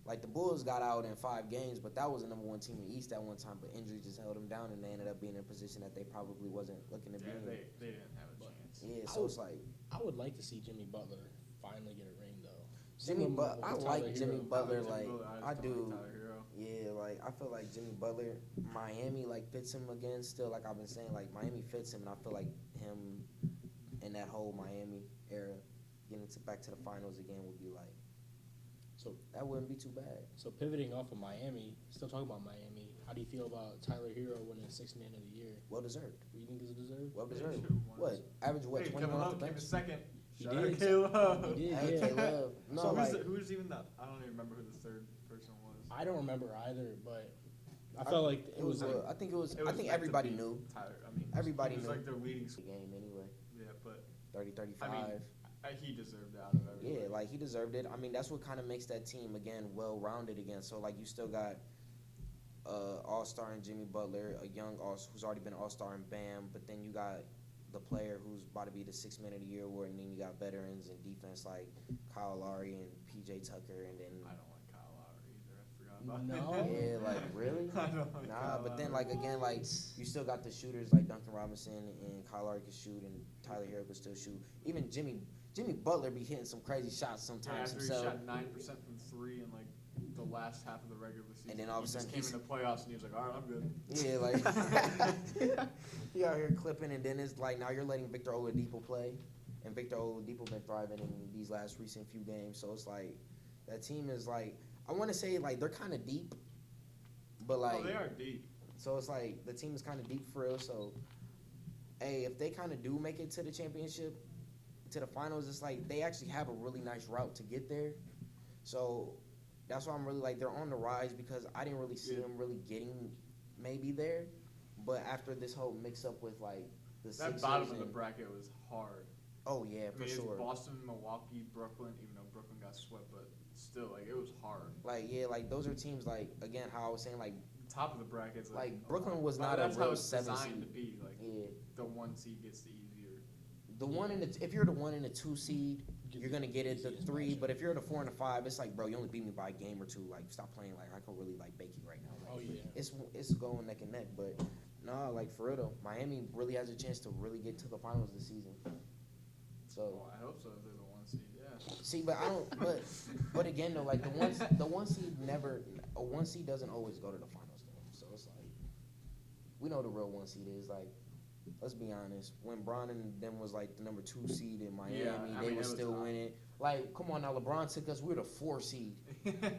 like the Bulls got out in 5 games, but that was the number 1 team in the East at one time. But injuries just held them down, and they ended up being in a position that they probably wasn't looking to be Yeah, in. they didn't have a chance. Yeah, so it's like I would like to see Jimmy Butler finally get a ring, though. I like Jimmy Butler. Like I do. Tyler Hero. Yeah, like I feel like Jimmy Butler, Miami like fits him again. Still, like I've been saying, like Miami fits him, and I feel like him in that whole Miami era, getting back to the finals again would be like. So that wouldn't be too bad. So pivoting off of Miami, still talking about Miami. How do you feel about Tyler Hero winning Sixth Man of the Year? Well deserved. What do you think is deserved? Well deserved. What average? What 21 off the bench? Came in second. He Shout did. out Caleb. He did. Hey, Yeah. Caleb. No, So like who's even the? I don't even remember who the third person was. I don't remember either, but I felt like it was. I think it was. I think like everybody to beat knew. Tyler. I mean, Everybody he was knew. like their leading The game anyway. Yeah, but 30, 35. I mean, he deserved it out of everybody. Yeah, like he deserved it. I mean, that's what kind of makes that team again well-rounded again. So like you still got All-Star in Jimmy Butler, a young who's already been All-Star in Bam, but then you got the player who's about to be the Sixth Man of the Year award, and then you got veterans in defense like Kyle Lowry and PJ Tucker, and then I don't like Kyle Lowry either. I forgot about No. him. yeah, like really. I don't like Nah, Kyle but then Lowry. like again, like you still got the shooters like Duncan Robinson and Kyle Lowry can shoot, and Tyler Hero can still shoot. Even Jimmy Butler be hitting some crazy shots Yeah, sometimes after he himself. shot 9% from three in like the last half of the regular season, And then all of a he just sudden came in the playoffs and he was like, "All right, I'm good." Yeah, like he out here clipping, and then it's like now you're letting Victor Oladipo play, and Victor Oladipo been thriving in these last recent few games. So it's like that team is like I want to say like they're kind of deep, but like Oh, they are deep. so it's like the team is kind of deep for real. So hey, if they kind of do make it to the championship, to the finals, it's like they actually have a really nice route to get there. So that's why I'm really like they're on the rise because I didn't really see them really getting maybe there, but after this whole mix up with like the That Sixers bottom of the and- bracket was hard. oh yeah, I for mean, it's sure. Boston, Milwaukee, Brooklyn. Even though Brooklyn got swept, but still, like it was hard. Like yeah, like those are teams like again how I was saying like The top of the bracket's Like, a Brooklyn lot. was But not a that's real how it's 7 designed seed. to be. Like yeah, the 1 seed gets the easier. the one in the if you're the 1 and the 2 seed, you're gonna get it the Easiest 3. matchup. But if you're the 4 and the 5, it's like bro, you only beat me by a game or 2. Like stop playing. Like I can really like bake you right now. Like, Oh yeah. it's going neck and neck. But no, like for real though, Miami really has a chance to really get to the finals this season. So Oh, I hope so. If they're the 1 seed, yeah. see, but I don't. But again though, like the one seed never a 1 seed doesn't always go to the finals though. So it's like we know the real 1 seed is like. Let's be honest. When Bron and them was like the number 2 seed in Miami, Yeah, I they mean, was it was still hot. winning. Like, come on now, LeBron took us. We were the 4 seed,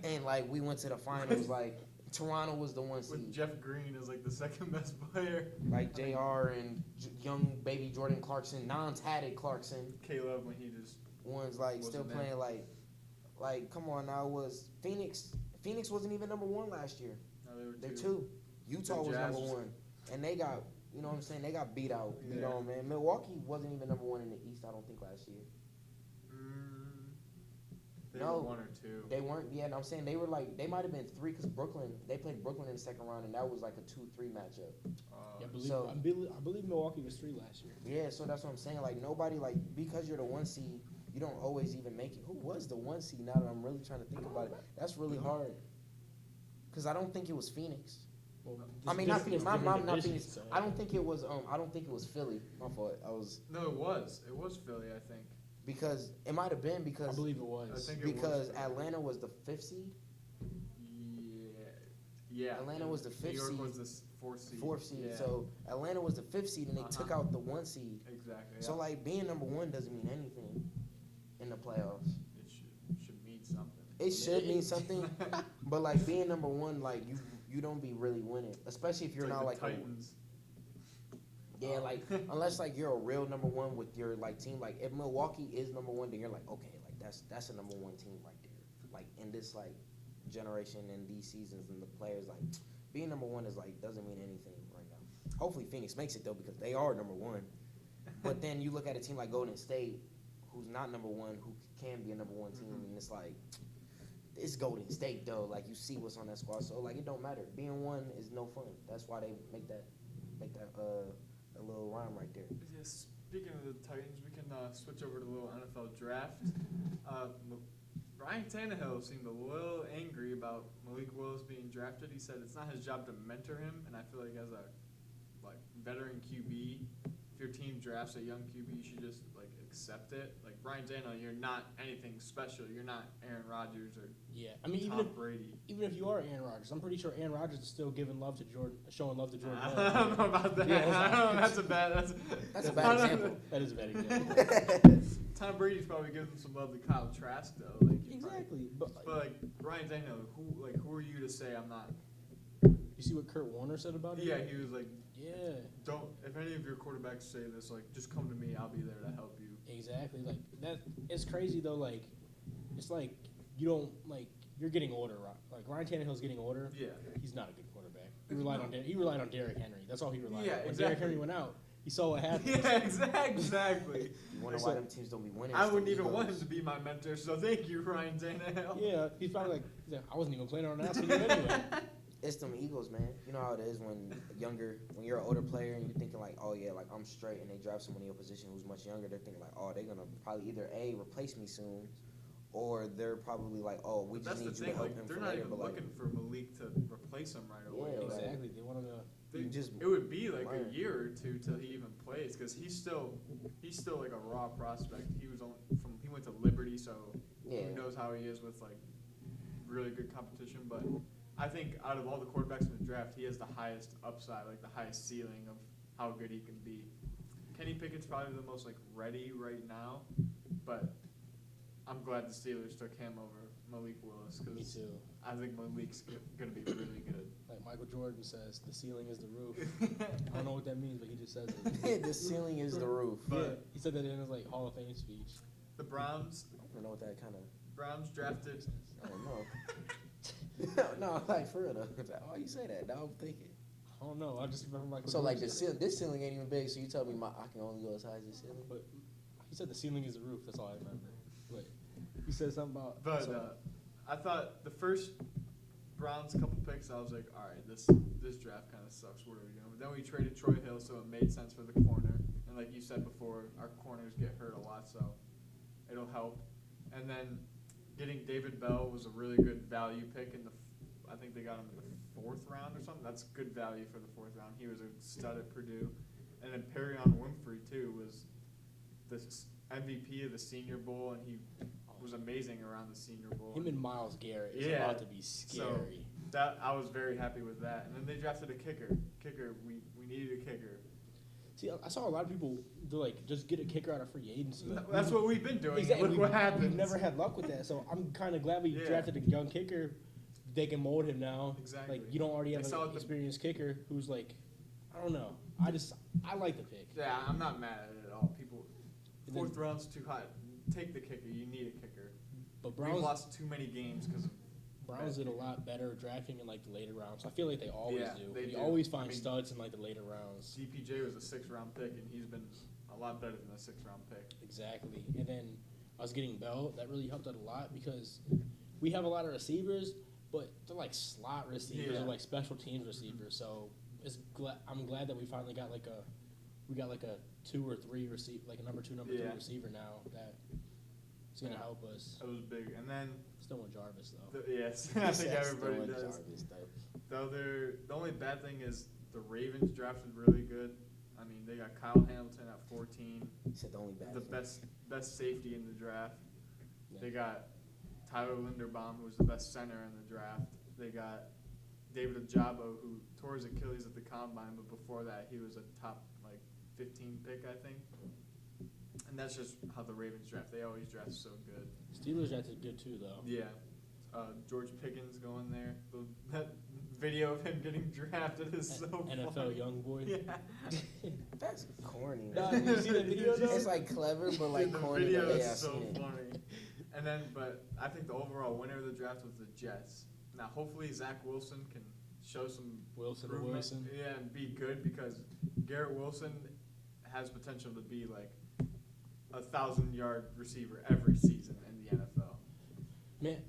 and like we went to the finals. Like Toronto was the 1 With seed. Jeff Green as like the second best player. Like Jr. and young baby Jordan Clarkson, non-tatted Clarkson, Caleb when he just ones like still Wasn't there. playing like come on now. Was Phoenix? Phoenix wasn't even number 1 last year. no, they were They're two. 2. Utah was Jazz number was- 1, and they got. You know what I'm saying? They got beat out. Beat Yeah. on, man. Milwaukee wasn't even number 1 in the East, I don't think, last year. They No. were 1 or 2. They weren't. Yeah, and I'm saying they were like they might have been 3 because they played Brooklyn in the second round, and that was like a 2-3 matchup. Yeah, So- I believe Milwaukee was 3 last year. Yeah, so that's what I'm saying. Like nobody like because you're the 1 seed, you don't always even make it. Who was the 1 seed? Now that I'm really trying to think about it, that's really hard. Because I don't think it was Phoenix. Well, I mean, not Phoenix. My different not divisions, Phoenix. so- I don't think it was. I don't think it was Philly. My fault. I was No, it was. It was Philly, I think. because it might have been I because believe it was. I think it because was. Atlanta was the 5th seed. Yeah. Atlanta was the New 5th York seed. was the 4th seed. 4th seed. Yeah. So Atlanta was the 5th seed, and they took Uh-huh. out the 1 seed. Exactly. So yeah. like being number 1 doesn't mean anything in the playoffs. It should mean something. It should mean something, but like being number 1, like you don't be really winning, especially if you're It's not the like Titans. yeah, like unless like you're a real number 1 with your like team. Like if Milwaukee is number 1, then you're like okay, like that's a number 1 team right there. Like in this like generation and these seasons and the players like being number 1 is like doesn't mean anything right now. Hopefully Phoenix makes it though because they are number 1. But then you look at a team like Golden State, who's not number 1, who can be a number 1 team, and it's like it's Golden State though. Like you see what's on that squad, so like it don't matter. Being 1 is no fun. That's why they make that a little rhyme right there. Yeah, speaking of the Titans, we can switch over to the little NFL draft. Ryan Tannehill seemed a little angry about Malik Willis being drafted. He said it's not his job to mentor him, and I feel like as a veteran QB, if your team drafts a young QB, you should just accept it. Like Ryan Tannehill, you're not anything special. You're not Aaron Rodgers or Yeah, I mean, Tom Brady. even if you are Aaron Rodgers, I'm pretty sure Aaron Rodgers is still giving love to Jordan, showing love to Jordan. I don't know about that. Yeah, I don't know. That's a bad example. That is a bad example. Tom Brady's probably giving some love to Kyle Trask though. Like Exactly, but like Ryan Tannehill, who are you to say I'm not? you see what Kurt Warner said about it? Yeah, he was like, Yeah, don't. If any of your quarterbacks say this, like, just come to me. I'll be there to help you. exactly. Like that, it's crazy though. Like, it's like you don't like you're getting older. Like Ryan Tannehill's getting older. Yeah. He's not a good quarterback. He relied on Derrick Henry. That's all he relied Yeah, on. When exactly. Derrick Henry went out, he saw what happened. Yeah, exactly. You wonder why them teams don't be winning. I It's wouldn't the even want him Eagles. to be my mentor, so thank you, Ryan Tannehill. Yeah, he's probably like, I wasn't even planning on asking you anyway. It's them Eagles, man. You know how it is when you're an older player and you're thinking like, oh yeah, like I'm straight, and they draft someone in your position who's much younger. They're thinking like, oh, they're gonna probably either replace me soon, or they're probably like, oh, we But just that's need the you thing, to help like, him they're for not later. even But like, looking for Malik to replace him right away. Yeah, Like, Exactly. They want to. you just it would be like learn. a year or two till he even plays, because he's still like a raw prospect. He went to Liberty, so Yeah. who knows how he is with like really good competition. But I think out of all the quarterbacks in the draft, he has the highest upside, like the highest ceiling of how good he can be. Kenny Pickett's probably the most like ready right now, but I'm glad the Steelers took him over Malik Willis, Me because too. I think Malik's gonna be really good. Like Michael Jordan says, the ceiling is the roof. I don't know what that means, but he just says it. the ceiling is the roof. But- Yeah, he said that in his like Hall of Fame speech. The Browns I don't know what that kind of. drafted. I don't know. no, like for real though. Why you say that? Now I'm thinking. I don't know. I just remember Michael. So Jordan like said this ceiling ain't even big. So you tell me I can only go as high as this ceiling? But he said the ceiling is the roof. That's all I remember. But he said something about. But so- I thought the first Browns couple picks, I was like, all right, this draft kind of sucks. What are we doing? But then we traded Troy Hill, so it made sense for the corner. And like you said before, our corners get hurt a lot, so it'll help. And then getting David Bell was a really good value pick in the. I think they got him in the 4th round or something. That's good value for the 4th round. He was a stud at Purdue. And then Perrion Winfrey too was the MVP of the Senior Bowl, and he was amazing around the Senior Bowl. him and Miles Garrett is Yeah. about to be scary. That I was very happy with that. And then they drafted a kicker. We needed a kicker. See, I saw a lot of people do like just get a kicker out of free agency. Like, That's what we've been doing. Exactly. Look what happens. We've never had luck with that, so I'm kind of glad we Yeah. drafted a young kicker. They can mold him now. Exactly. Like you don't already have They an saw it the- experienced kicker who's like, I don't know. I like the pick. Yeah, I'm not mad at it at all. People, And then- 4th round's too high. Take the kicker. You need a kicker. But We've Browns lost too many games because of. Browns did a lot better drafting in like the later rounds. I feel like they always Yeah, do. they We do. always find I mean, studs in like the later rounds. DPJ was a 6th-round pick, and he's been a lot better than a 6th-round pick. Exactly. And then us getting Bell, that really helped out a lot because we have a lot of receivers, but they're like slot receivers Yeah. or like special teams receivers. So I'm glad that we finally got like a 2 or 3 like a number 2, number 3 Yeah. receiver now that is gonna help us. That was big. And then, Still want Jarvis though. yes, I think Yes, everybody still in does. Jarvis, though. The only bad thing is the Ravens drafted really good. I mean, they got Kyle Hamilton at 14, He said the only bad the thing. best safety in the draft. Yeah. They got Tyler Linderbaum, who was the best center in the draft. They got David Ojabo, who tore his Achilles at the combine, but before that, he was a top 15 pick, I think. And that's just how the Ravens draft. They always draft so good. Steelers drafted good too though. Yeah. George Pickens going there. That video of him getting drafted is so NFL funny. young boy. Yeah. That's corny. Nah, man. you see the video though? It's like clever, but like The corny. video But is yeah, I so seen it. funny. And then, but I think the overall winner of the draft was the Jets. Now, hopefully, Zach Wilson can show some Wilson or improvement. Wilson. Yeah, and be good, because Garrett Wilson has potential to be like a 1,000-yard receiver every season in the NFL. Man,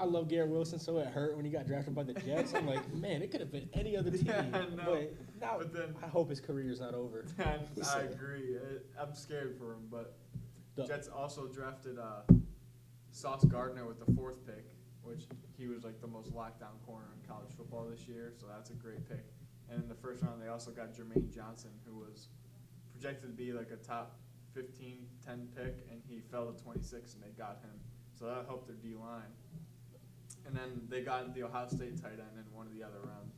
I love Garrett Wilson, so it hurt when he got drafted by the Jets. I'm like, man, it could have been any other team. Yeah, I know. But now, But then- I hope his career is not over. And He I said- agree. I'm scared for him, but The- Jets also drafted Sauce Gardner with the 4th pick, which he was like the most lockdown corner in college football this year, so that's a great pick. And in the 1st round, they also got Jermaine Johnson, who was projected to be like a top 15-10 pick, and he fell to 26, and they got him. So that helped their D-line. And then they got the Ohio State tight end in one of the other rounds,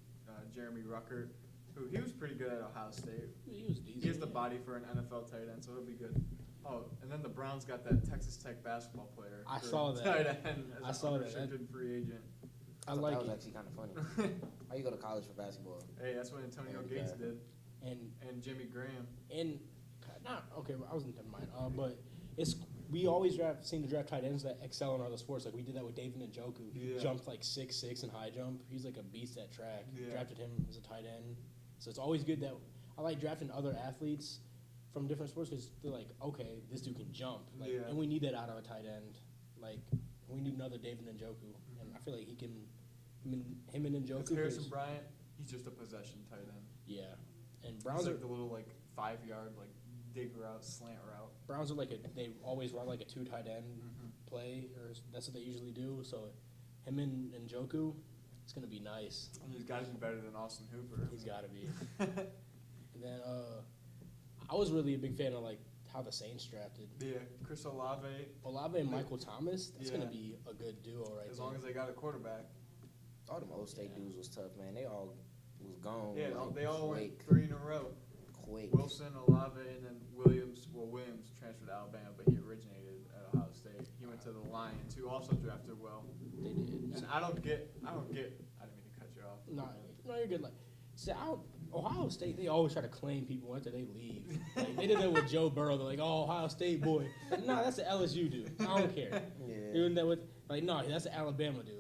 Jeremy Ruckert, who he was pretty good at Ohio State. He was decent. He has the body for an NFL tight end, so he'll be good. Oh, and then the Browns got that Texas Tech basketball player. I saw that. Tight end I as saw an that. unrestricted free agent. I like that was it. actually kind of funny. How you go to college for basketball? Hey, that's what Antonio Yeah. Gates did, And Jimmy Graham. not okay. I wasn't never mind. But we always seem to draft tight ends that excel in other sports. Like we did that with David Njoku. He Yeah. jumped like 6'6" in high jump. He's like a beast at track. Yeah. Drafted him as a tight end. So it's always good that I like drafting other athletes from different sports because they're like, okay, this dude can jump. Like, Yeah. and we need that out of a tight end. Like we need another David Njoku, and I feel like he can. Him and Njoku. It's Harrison Bryant, he's just a possession tight end. Yeah, and He's Browns are like the little 5-yard dig route, slant route. Browns are they always run like a 2 tight end Mm-hmm. play, or that's what they usually do. So him and Njoku, it's gonna be nice. And he's got to be better than Austin Hooper. He's got to be. And then I was really a big fan of how the Saints drafted Yeah, Chris Olave, Olave and Michael Thomas. That's Yeah. gonna be a good duo right as there. long as they got a quarterback. All them old state dudes was tough, man. They all was gone. Yeah, they all quick, went 3 in a row. quick. Wilson, Olave, and then Williams. Well, Williams transferred to Alabama, but he originated at Ohio State. He went to the Lions, who also drafted well. They did. And I don't get. I didn't mean to cut you off. No, you're good. Ohio State, they always try to claim people after they leave. They did that with Joe Burrow. They're like, "Oh, Ohio State boy." No, that's an LSU dude. I don't care. Yeah. Doing that with no, that's an Alabama dude.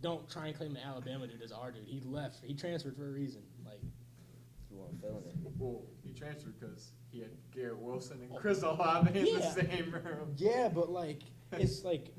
Don't try and claim the Alabama dude as our dude. He left. He transferred for a reason. You weren't feeling it. Well, he transferred because he had Garrett Wilson and Chris Olave in the same room. Yeah, but it's like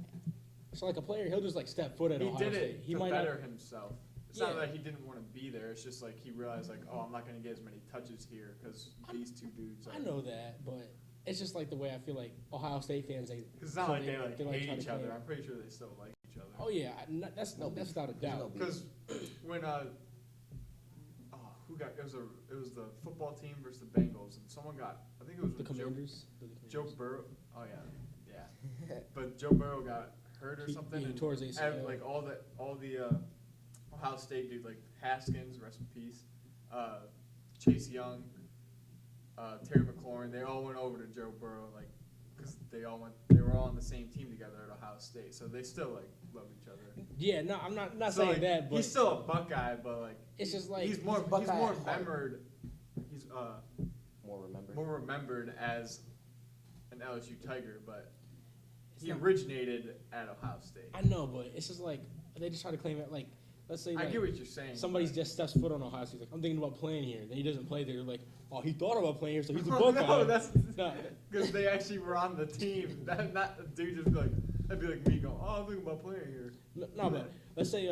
a player. He'll just step foot at He Ohio did State. it He to might better not. himself. It's Yeah. not like he didn't want to be there. It's just he realized oh, I'm not going to get as many touches here because these two dudes. I know that, but it's just the way I feel like Ohio State fans. Because it's not like they try hate to each other. claim- I'm pretty sure they still like each other. Oh yeah, that's without a doubt. Because when who got it was the football team versus the Bengals, and someone got I think it was The when Commanders. Joe Burrow. Oh yeah. But Joe Burrow got hurt or something. He and tore his ACL. all the Ohio State dudes Haskins, rest in peace, Chase Young, Terry McLaurin, they all went over to Joe Burrow because they were all on the same team together at Ohio State, so they still love each other. Yeah, no, I'm not So, saying that, but he's still a Buckeye, but it's just he's more Buckeye at heart. remembered. He's More remembered. remembered as an LSU Tiger, but It's he not- originated at Ohio State. I know, but it's just they just try to claim it. Let's say I get what you're saying. somebody's just steps foot on Ohio State. I'm thinking about playing here. Then he doesn't play there. They're oh, he thought about playing here, so he's a Oh, Buckeye. no, that's No. because they actually were on the team. Not a dude just that'd be like me going, oh, I'm thinking about playing here. No, but let's say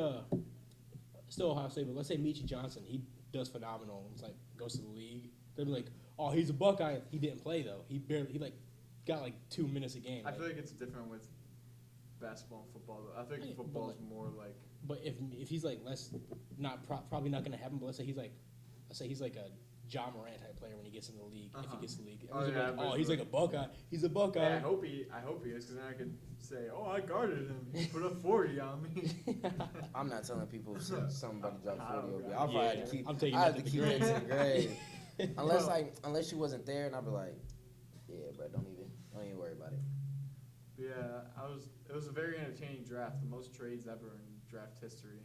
still Ohio State, but let's say Michi Johnson, he does phenomenal. It's goes to the league. They'd be oh, he's a Buckeye. He didn't play though. He got 2 minutes a game. I feel like it's different with basketball and football. Though. I think football is more But if he's less, probably not going to happen. But let's say he's a John Morant type player when he gets in the league. If he gets in the league, Oh, yeah, oh, he's a Buckeye. He's a Buckeye. Yeah, I hope he is, because then I could say, oh, I guarded him. He put up 40 on me. I'm not telling people somebody dropped I 40 don't over me. know. I'll probably have to keep. I'm taking I that have to to the keep it to the grave. Unless Well- unless you wasn't there, and I'd be yeah, bro, don't even worry about it. Yeah, it was a very entertaining draft, the most trades ever in draft history.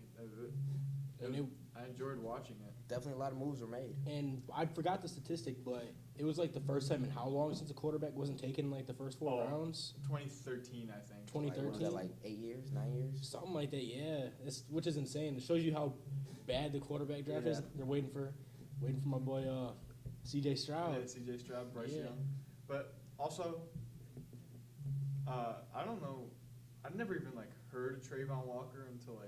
I enjoyed watching it. Definitely a lot of moves were made. And I forgot the statistic, but it was the first time in how long since a quarterback wasn't taken the first 4 rounds? 2013, I think. 2013? What was that, 8 years, 9 years? Something like that, yeah. Which is insane. It shows you how bad the quarterback draft is. Yeah. They're waiting for my boy C.J. Stroud. Yeah, C.J. Stroud, Bryce Yeah. Young. But also, I don't know. I'd never even heard of Trayvon Walker until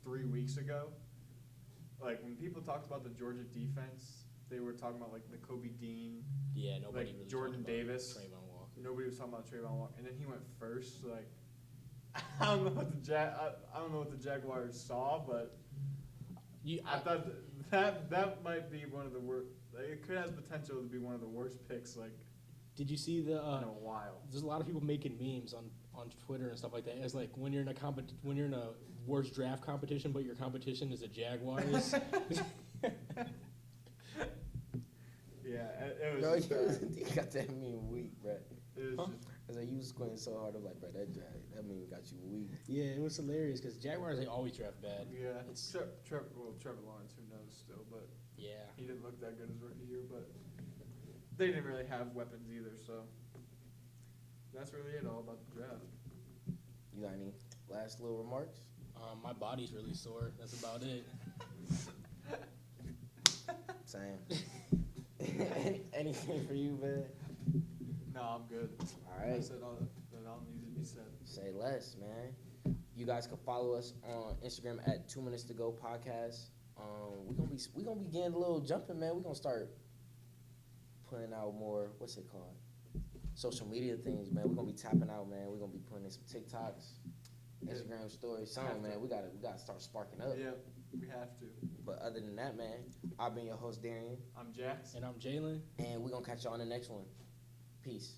3 weeks ago. When people talked about the Georgia defense, they were talking about the Kobe Dean. Yeah, nobody really Jordan talked about Davis. Trayvon Walker. Nobody was talking about Trayvon Walker, and then he went first. So I don't know what the Jaguars saw, but I thought that might be one of the worst. It could have potential to be one of the worst picks Did you see the? in a while. There's a lot of people making memes on Twitter and stuff like that. It's like when you're in a worst draft competition, but your competition is the Jaguars. Yeah, it was. Bro, just bad. you got that meme weak, bro. It was Huh? just, Cause like you was squinting so hard, I'm like, bro, that meme got you weak. Yeah, it was hilarious because Jaguars, they always draft bad. yeah. It's- Trevor Lawrence, who knows still, but Yeah. he didn't look that good his rookie year. But they didn't really have weapons either, so that's really it all about the draft. You got any last little remarks? My body's really sore. That's about it. Same. Anything for you, man? No, I'm good. All I right. said all that needs to be said. Say less, man. You guys can follow us on Instagram at 2 Minutes to Go Podcast. We gonna be getting a little jumping, man. We gonna start putting out more. What's it called? Social media things, man. We're gonna be tapping out, man. We're gonna be putting in some TikToks, Instagram stories, something, man. We gotta start sparking up. Yep, we have to. But other than that, man, I've been your host, Darien, I'm Jax. And I'm Jalen. and we're gonna catch y'all on the next one. Peace.